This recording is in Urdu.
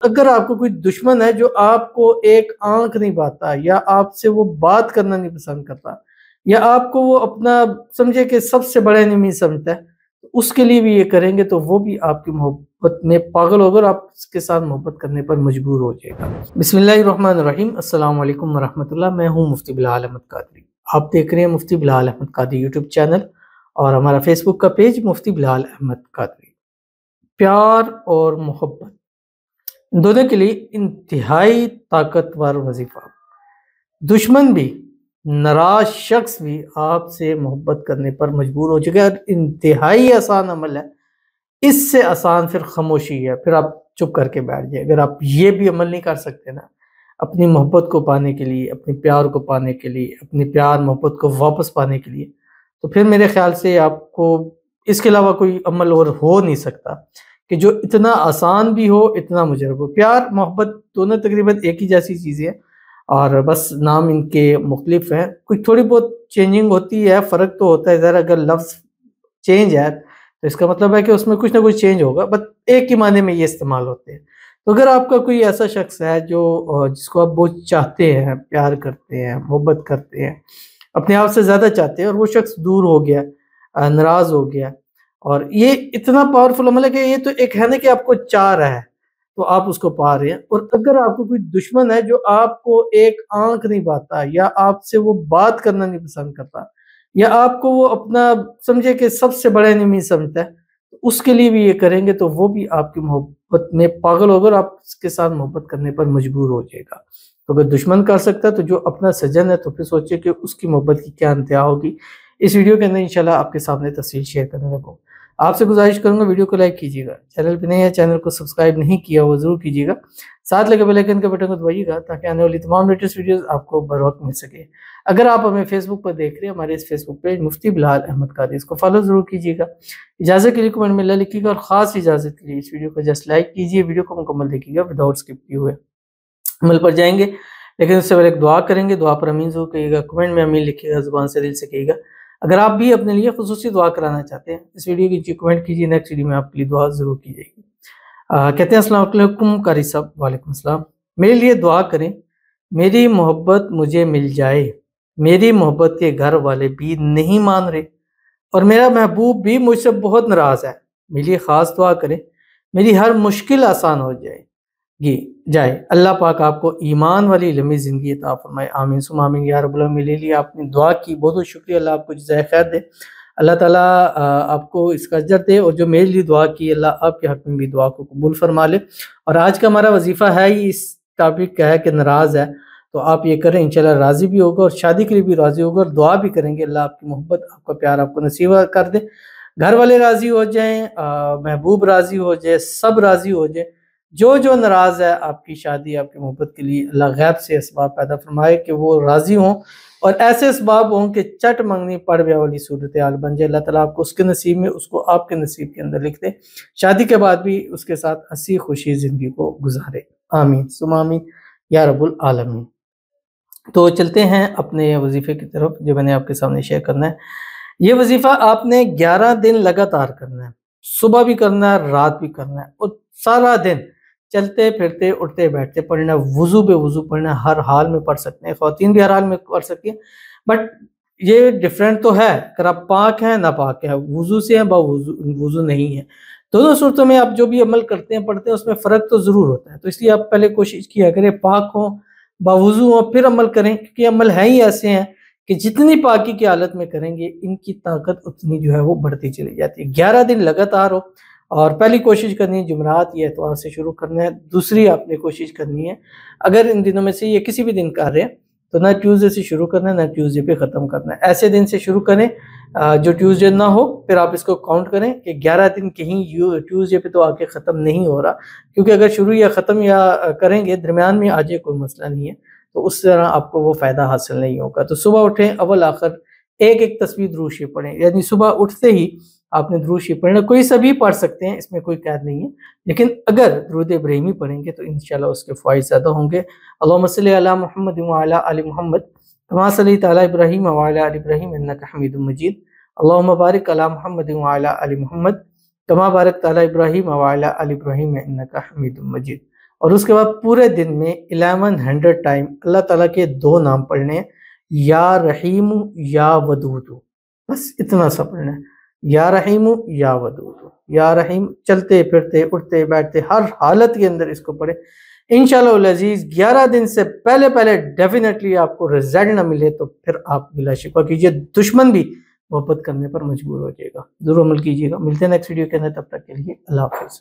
اگر آپ کو کوئی دشمن ہے جو آپ کو ایک آنکھ نہیں پاتا یا آپ سے وہ بات کرنا نہیں پسند کرتا یا آپ کو وہ اپنا سمجھے کہ سب سے بڑا انمی سمجھتا ہے، اس کے لیے بھی یہ کریں گے تو وہ بھی آپ کی محبت میں پاگل ہوگا اور آپ اس کے ساتھ محبت کرنے پر مجبور ہو جائے گا۔ بسم اللہ الرحمن الرحیم، السلام علیکم ورحمۃ اللہ۔ میں ہوں مفتی بلال احمد قادری، آپ دیکھ رہے ہیں مفتی بلال احمد قادری یوٹیوب چینل اور ہمارا فیس بک کا پیج مفتی بلال احمد قادری۔ پیار اور محبت دونوں کے لیے انتہائی طاقتور وظیفہ۔ دشمن بھی، ناراض شخص بھی آپ سے محبت کرنے پر مجبور ہو چکے، اور انتہائی آسان عمل ہے۔ اس سے آسان پھر خاموشی ہے، پھر آپ چپ کر کے بیٹھ جائے۔ اگر آپ یہ بھی عمل نہیں کر سکتے نا اپنی محبت کو پانے کے لیے، اپنے پیار کو پانے کے لیے، اپنی پیار محبت کو واپس پانے کے لیے، تو پھر میرے خیال سے آپ کو اس کے علاوہ کوئی عمل اور ہو نہیں سکتا کہ جو اتنا آسان بھی ہو، اتنا مجرب ہو۔ پیار محبت دونوں تقریباً ایک ہی جیسی چیزیں ہیں، اور بس نام ان کے مختلف ہیں، کوئی تھوڑی بہت چینجنگ ہوتی ہے، فرق تو ہوتا ہے ذرا۔ اگر لفظ چینج ہے تو اس کا مطلب ہے کہ اس میں کچھ نہ کچھ چینج ہوگا، بٹ ایک ہی معنی میں یہ استعمال ہوتے ہیں۔ تو اگر آپ کا کوئی ایسا شخص ہے جس کو آپ بہت چاہتے ہیں، پیار کرتے ہیں، محبت کرتے ہیں، اپنے آپ سے زیادہ چاہتے ہیں، اور وہ شخص دور ہو گیا، ناراض ہو گیا، اور یہ اتنا پاورفل عمل ہے کہ یہ تو ایک ہے نا کہ آپ کو چاہ رہا ہے تو آپ اس کو پا رہے ہیں۔ اور اگر آپ کو کوئی دشمن ہے جو آپ کو ایک آنکھ نہیں پاتا یا آپ سے وہ بات کرنا نہیں پسند کرتا یا آپ کو وہ اپنا سمجھے کہ سب سے بڑا انمی سمجھتا ہے، اس کے لیے بھی یہ کریں گے تو وہ بھی آپ کی محبت میں پاگل ہوگا اور آپ اس کے ساتھ محبت کرنے پر مجبور ہو جائے گا۔ تو اگر دشمن کر سکتا ہے تو جو اپنا سجن ہے تو پھر سوچے کہ اس کی محبت کی کیا انتہا ہوگی۔ اس ویڈیو کے اندر انشاءاللہ آپ کے سامنے تفصیل شیئر کرنے لگا ہوں۔ آپ سے گزارش کروں گا ویڈیو کو لائک کیجیے گا، چینل پہ نہیں ہے چینل کو سبسکرائب نہیں کیا وہ ضرور کیجیے گا، ساتھ لگے بیل آئیکن کے بٹن کو دبائیے گا تاکہ آنے والی تمام لیٹسٹ ویڈیوز آپ کو بر وقت مل سکے۔ اگر آپ ہمیں فیس بک پر دیکھ رہے ہیں، ہمارے اس فیس بک پیج مفتی بلال احمد قادری، اس کو فالو ضرور کیجیے گا۔ اجازت کے لیے کمنٹ میں اللہ لکھیے گا، اور خاص اجازت کے لیے اس ویڈیو کو جسٹ لائک کیجیے، ویڈیو کو مکمل دیکھیے گا وداؤٹ اسکپ کیے ہوئے۔ عمل پر جائیں گے لیکن اس سے پہلے ایک دعا کریں گے، دعا پر امین ضرور کہیے گا، کمنٹ میں امین لکھیے گا، زبان سے دل سے کہیے گا۔ اگر آپ بھی اپنے لیے خصوصی دعا کرانا چاہتے ہیں، اس ویڈیو کی کمنٹ کیجیے، نیکسٹ ویڈیو میں آپ کے لیے دعا ضرور کی جائے گی۔ کہتے ہیں السلام علیکم قاری صاحب۔ وعلیکم السلام۔ میرے لیے دعا کریں، میری محبت مجھے مل جائے، میری محبت کے گھر والے بھی نہیں مان رہے اور میرا محبوب بھی مجھ سے بہت ناراض ہے، میرے لیے خاص دعا کریں، میری ہر مشکل آسان ہو جائے۔ اللہ پاک آپ کو ایمان والی لمبی زندگی عطا فرمائے، آمین ثم آمین یا رب العالمین۔ میرے لیے آپ نے دعا کی، بہت بہت شکریہ، اللہ آپ کو جزائے خیر دے، اللہ تعالیٰ آپ کو اس کا اجر دے، اور جو میرے لیے دعا کی اللہ آپ کے حق میں بھی دعا کو قبول فرما لے۔ اور آج کا ہمارا وظیفہ ہے ہی اس ٹاپک کا ہے کہ ناراض ہے تو آپ یہ کریں، انشاءاللہ راضی بھی ہوگا، اور شادی کے لیے بھی راضی ہوگا، اور دعا بھی کریں گے اللہ آپ کی محبت، آپ کا پیار آپ کو نصیب کر دے، گھر والے راضی ہو جائیں، محبوب راضی ہو جائے، سب راضی ہو جائے۔ جو ناراض ہے آپ کی شادی، آپ کی محبت کے لیے اللہ غیب سے اسباب پیدا فرمائے کہ وہ راضی ہوں، اور ایسے اسباب ہوں کہ چٹ منگنی پڑ گیا والی صورتحال بن جائے۔ اللہ تعالیٰ آپ کو اس کے نصیب میں، اس کو آپ کے نصیب کے اندر لکھ دے، شادی کے بعد بھی اس کے ساتھ ہنسی خوشی زندگی کو گزارے، آمین ثم آمین یا رب العالمین۔ تو چلتے ہیں اپنے وظیفے کی طرف جو میں نے آپ کے سامنے شیئر کرنا ہے۔ یہ وظیفہ آپ نے 11 دن لگاتار کرنا ہے، صبح بھی کرنا ہے، رات بھی کرنا ہے، اور سارا دن چلتے پھرتے اٹھتے بیٹھتے پڑھنا ہے، وضو بے وضو پڑھنا ہے، ہر حال میں پڑھ سکتے ہیں، خواتین بھی ہر حال میں پڑھ سکتی ہیں، بٹ یہ ڈیفرنٹ تو ہے، اگر آپ پاک ہیں ناپاک ہیں، وضو سے ہیں با وضو نہیں ہے، دونوں صورتوں میں آپ جو بھی عمل کرتے ہیں پڑھتے ہیں اس میں فرق تو ضرور ہوتا ہے۔ تو اس لیے آپ پہلے کوشش کیا کریں پاک ہوں، باوضو ہوں، پھر عمل کریں، کیونکہ عمل ہیں ہی ایسے ہیں کہ جتنی پاکی کی حالت میں کریں گے ان کی طاقت اتنی جو ہے وہ بڑھتی چلی جاتی ہے۔ 11 دن لگاتار ہو، اور پہلی کوشش کرنی ہے جمعرات یا اتوار سے شروع کرنا ہے، دوسری آپ نے کوشش کرنی ہے اگر ان دنوں میں سے یہ کسی بھی دن کر رہے ہیں تو نہ ٹیوزڈے سے شروع کرنا ہے نہ ٹیوزڈے پہ ختم کرنا ہے، ایسے دن سے شروع کریں جو ٹیوزڈے نہ ہو، پھر آپ اس کو کاؤنٹ کریں کہ 11 دن کہیں ٹیوزڈے پہ تو آ کے ختم نہیں ہو رہا، کیونکہ اگر شروع یا ختم یا کریں گے درمیان میں آ جائے کوئی مسئلہ نہیں ہے تو اس طرح آپ کو وہ فائدہ حاصل نہیں ہوگا۔ تو صبح اٹھیں، اول آخر ایک تسبیح درود شریف پڑھیں، یعنی صبح اٹھتے ہی آپ نے درود شریف پڑھنا، کوئی سبھی پڑھ سکتے ہیں، اس میں کوئی قید نہیں ہے، لیکن اگر درود ابراہیمی پڑھیں گے تو انشاءاللہ اس کے فوائد زیادہ ہوں گے۔ اللہم صلی علی محمد وعلی آل محمد کما صلیت علی ابراہیم وعلی آل ابراہیم انک حمید مجید، اللہم بارک علی محمد وعلی آل محمد کما بارکت علی ابراہیم وعلی آل ابراہیم انک حمید مجید۔ اور اس کے بعد پورے دن میں 1100 ٹائم اللہ تعالیٰ کے 2 نام پڑھنے ہیں، یا رحیم یا ودود، بس اتنا سا پڑھنا ہے، یا رحیم یا ودود، یا رحیم، چلتے پھرتے اٹھتے بیٹھتے ہر حالت کے اندر اس کو پڑھے۔ انشاءاللہ العزیز 11 دن سے پہلے ڈیفینیٹلی آپ کو رزلٹ نہ ملے تو پھر آپ بلا شکوہ کیجئے، دشمن بھی محبت کرنے پر مجبور ہو جائے گا۔ ضرور عمل کیجئے گا۔ ملتے ہیں نیکسٹ ویڈیو کے اندر، تب تک کے لیے اللہ حافظ۔